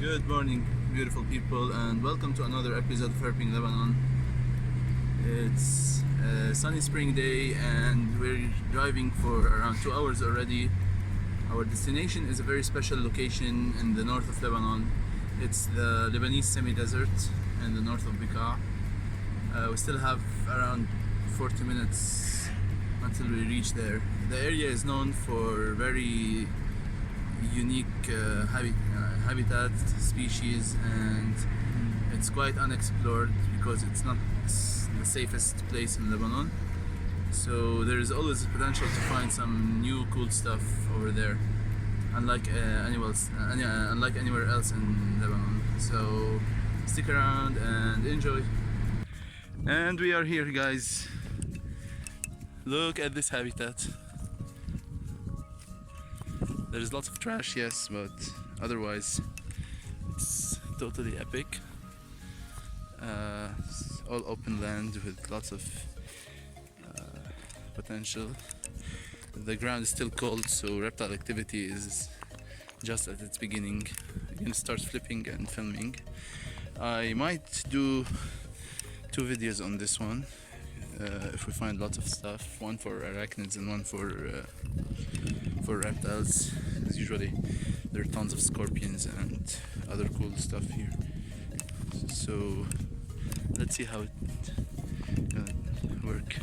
Good morning, beautiful people, and welcome to another episode of Herping Lebanon. It's a sunny spring day and we're driving for around 2 hours already. Our destination is a very special location in the north of Lebanon. It's the Lebanese semi-desert in the north of Bekaa. We still have around 40 minutes until we reach there. The area is known for very unique habitat species, and it's quite unexplored because it's not the safest place in Lebanon. So there is always the potential to find some new cool stuff over there, unlike anywhere else in Lebanon. So stick around and enjoy. And we are here, guys. Look at this habitat. There's lots of trash, yes, but otherwise it's totally epic. It's all open land with lots of potential. The ground is still cold, so reptile activity is just at its beginning. I'm gonna start flipping and filming. I might do 2 videos on this one if we find lots of stuff, one for arachnids and one for reptiles. As usually there are tons of scorpions and other cool stuff here, so let's see how it gonna work.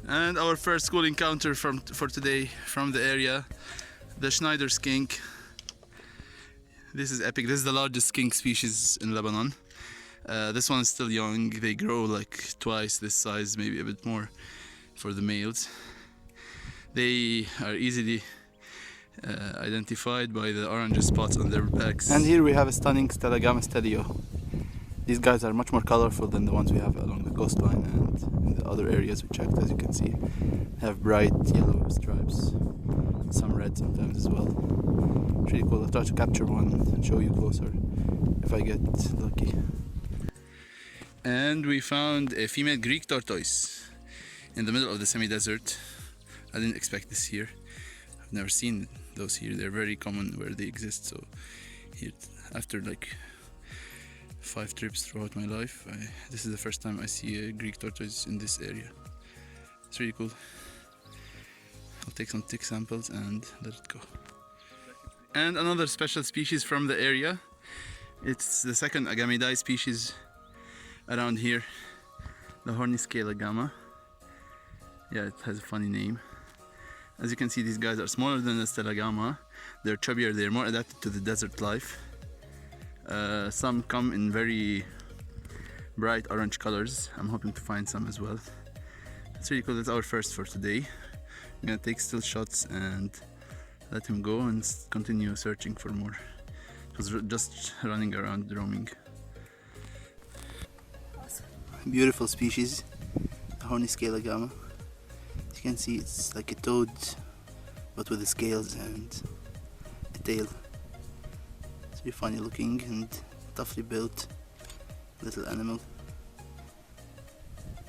And our first cool encounter for today from the area, the Schneider skink. This is epic. This is the largest skink species in Lebanon. This one is still young. They grow like twice this size, maybe a bit more for the males. They are easily identified by the orange spots on their backs. And here we have a stunning agamas telio. These guys are much more colorful than the ones we have along the coastline and in the other areas we checked. As you can see, have bright yellow stripes, some red sometimes as well. It's really cool. I'll try to capture one and show you closer if I get lucky. And we found a female Greek tortoise in the middle of the semi-desert. I didn't expect this here. I've never seen those here. They're very common where they exist. So here, after like 5 trips throughout my life, this is the first time I see a Greek tortoise in this area. It's really cool. I'll take some tick samples and let it go. And another special species from the area. It's the second agamidae species around here, the horny scale agama. Yeah, it has a funny name. As you can see, these guys are smaller than the stellagama. They're chubbier, they're more adapted to the desert life. Some come in very bright orange colors. I'm hoping to find some as well. It's really cool. That's our first for today. I'm gonna take still shots and let him go and continue searching for more. It was just running around, roaming. Beautiful species, the horny scale agama. As you can see, it's like a toad but with the scales and a tail. It's really funny looking and toughly built little animal.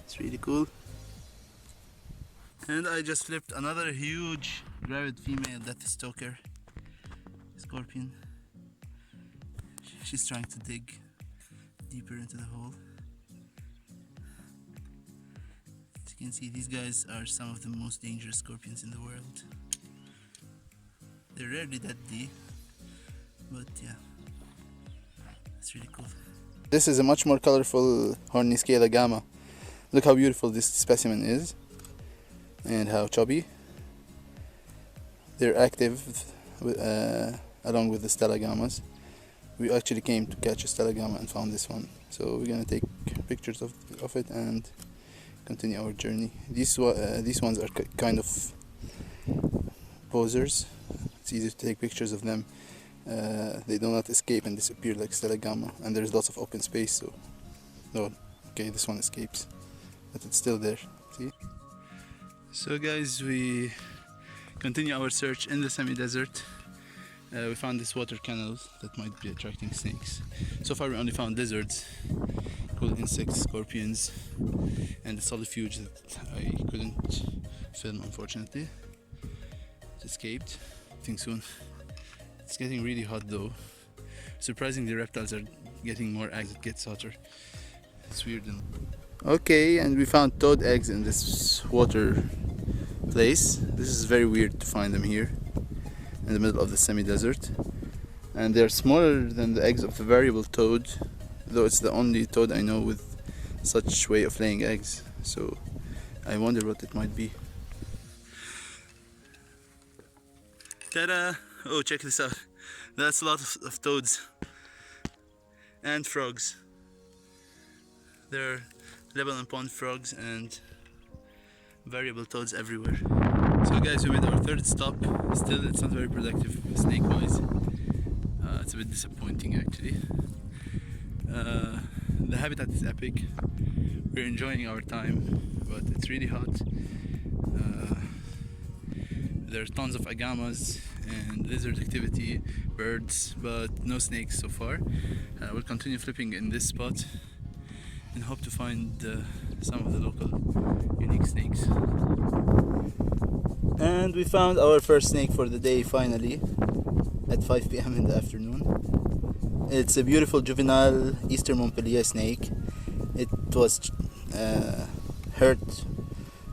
It's really cool. And I just flipped another huge gravid female deathstalker scorpion. She's trying to dig deeper into the hole. You can see these guys are some of the most dangerous scorpions in the world. They're rarely deadly, but yeah, it's really cool. This is a much more colorful horny scale agama. Look how beautiful this specimen is and how chubby. They're active along with the stellagamas. We actually came to catch a stellagama and found this one, so we're gonna take pictures of it and continue our journey. These ones are kind of posers. It's easy to take pictures of them. They do not escape and disappear like stellagama, and there's lots of open space. So, no, okay, this one escapes, but it's still there. See? So, guys, we continue our search in the semi-desert. We found this water canal that might be attracting snakes. So far, we only found lizards, cool insects, scorpions, and the solifuge that I couldn't film, unfortunately. It escaped. I think soon. It's getting really hot though. Surprisingly, reptiles are getting more eggs as it gets hotter. It's weird. Okay, and we found toad eggs in this water place. This is very weird to find them here in the middle of the semi-desert. And they're smaller than the eggs of the variable toad, though it's the only toad I know with such way of laying eggs. So I wonder what it might be. Ta-da! Oh, check this out. That's a lot of toads and frogs. There are Lebanon pond frogs and variable toads everywhere. So guys, we made our third stop. Still, it's not very productive snake-wise. It's a bit disappointing actually. The habitat is epic. We're enjoying our time, but it's really hot. There are tons of agamas and lizard activity, birds, but no snakes so far. We'll continue flipping in this spot and hope to find some of the local unique snakes. And we found our first snake for the day finally at 5 p.m. in the afternoon. It's a beautiful juvenile Eastern Montpellier snake. It was hurt.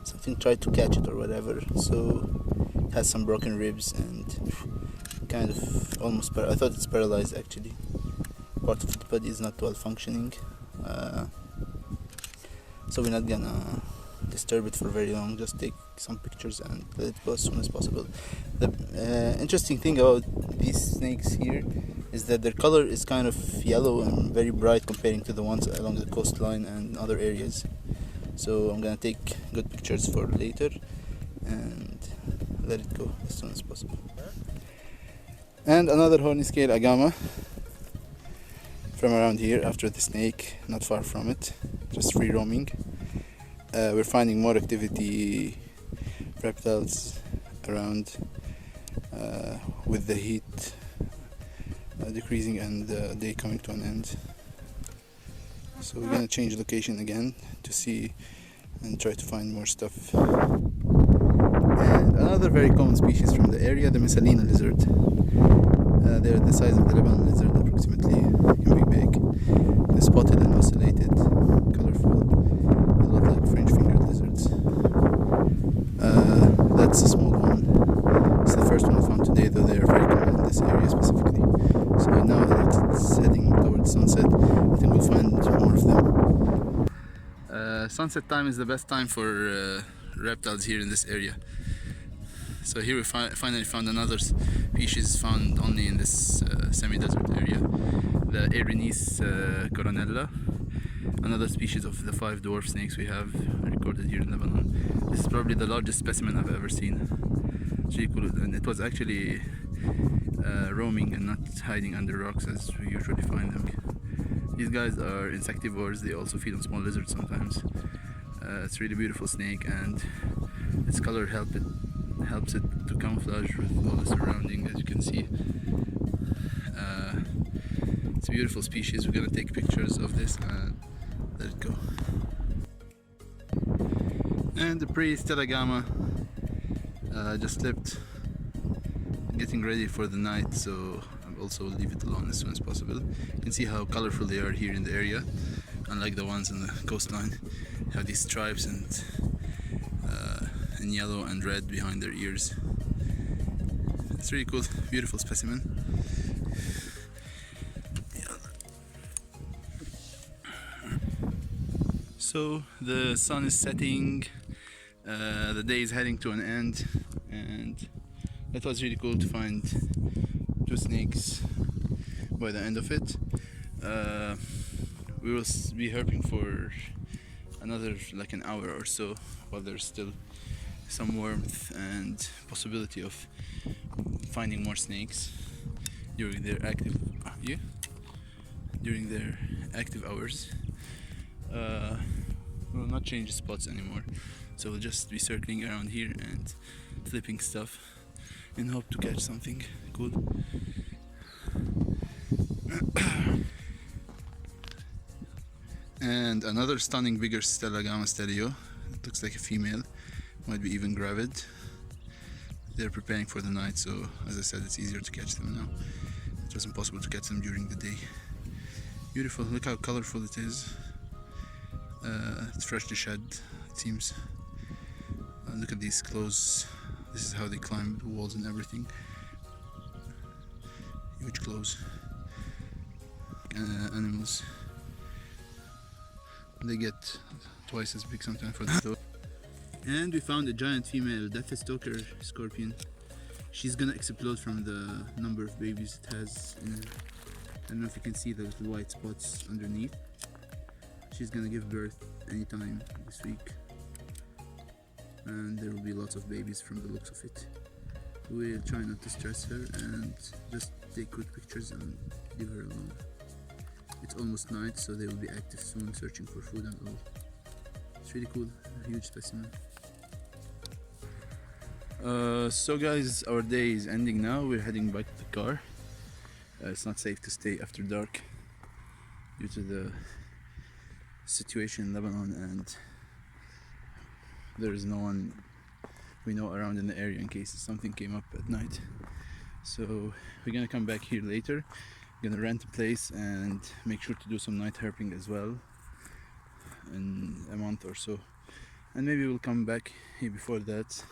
Something tried to catch it or whatever, so it has some broken ribs and kind of almost I thought it's paralyzed actually. Part of the body is not well functioning, so we're not gonna disturb it for very long. Just take some pictures and let it go as soon as possible. The interesting thing about these snakes here is that their color is kind of yellow and very bright comparing to the ones along the coastline and other areas. So I'm gonna take good pictures for later and let it go as soon as possible. And another horny scale agama from around here after the snake, not far from it, just free roaming. We're finding more activity, reptiles around with the heat decreasing and the day coming to an end. So we're gonna change location again to see and try to find more stuff. And another very common species from the area, the Messalina lizard. They're the size of the Lebanon lizard approximately, can be big. They're spotted and ocellated, colorful, a lot like French-fingered lizards. That's a small one. It's the first one I found today, though they are very common in this area specifically. So now that it's heading towards sunset, I think we'll find more of them. Sunset time is the best time for reptiles here in this area. So here we finally found another species found only in this semi-desert area, the Erinys coronella, another species of the 5 dwarf snakes we have recorded here in Lebanon. This is probably the largest specimen I've ever seen. It's really cool, and it was actually roaming and not hiding under rocks as we usually find them. These guys are insectivores, they also feed on small lizards sometimes. It's a really beautiful snake, and its color helps it to camouflage with all the surrounding, as you can see. It's a beautiful species. We're gonna take pictures of this and let it go. And the prey Stellagama just slept, getting ready for the night, so I'll also leave it alone as soon as possible. You can see how colorful they are here in the area, unlike the ones on the coastline. They have these stripes and in yellow and red behind their ears. It's really cool, beautiful specimen. So the sun is setting, the day is heading to an end, and it was really cool to find 2 snakes by the end of it. We will be herping for another like an hour or so while there's still some warmth and possibility of finding more snakes during their active hours. We will not change spots anymore, so we'll just be circling around here and flipping stuff and hope to catch something cool. And another stunning bigger Stellagama stellio. It looks like a female, might be even gravid. They're preparing for the night, so as I said, it's easier to catch them now. It was impossible to catch them during the day. Beautiful, look how colorful it is. It's freshly shed, it seems. Look at these claws. This is how they climb the walls and everything. Huge claws. Animals. They get twice as big sometimes for the dog. And we found a giant female Deathstalker scorpion. She's gonna explode from the number of babies it has in her. I don't know if you can see those white spots underneath. She's gonna give birth anytime this week. And there will be lots of babies from the looks of it. We'll try not to stress her and just take quick pictures and leave her alone. It's almost night, so they will be active soon, searching for food and all. It's really cool, a huge specimen. So guys, our day is ending now. We're heading back to the car. It's not safe to stay after dark due to the situation in Lebanon, and there is no one we know around in the area in case something came up at night. So we're gonna come back here later. We're gonna rent a place and make sure to do some night herping as well in a month or so, and maybe we'll come back here before that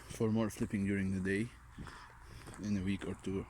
for more flipping during the day in a week or two.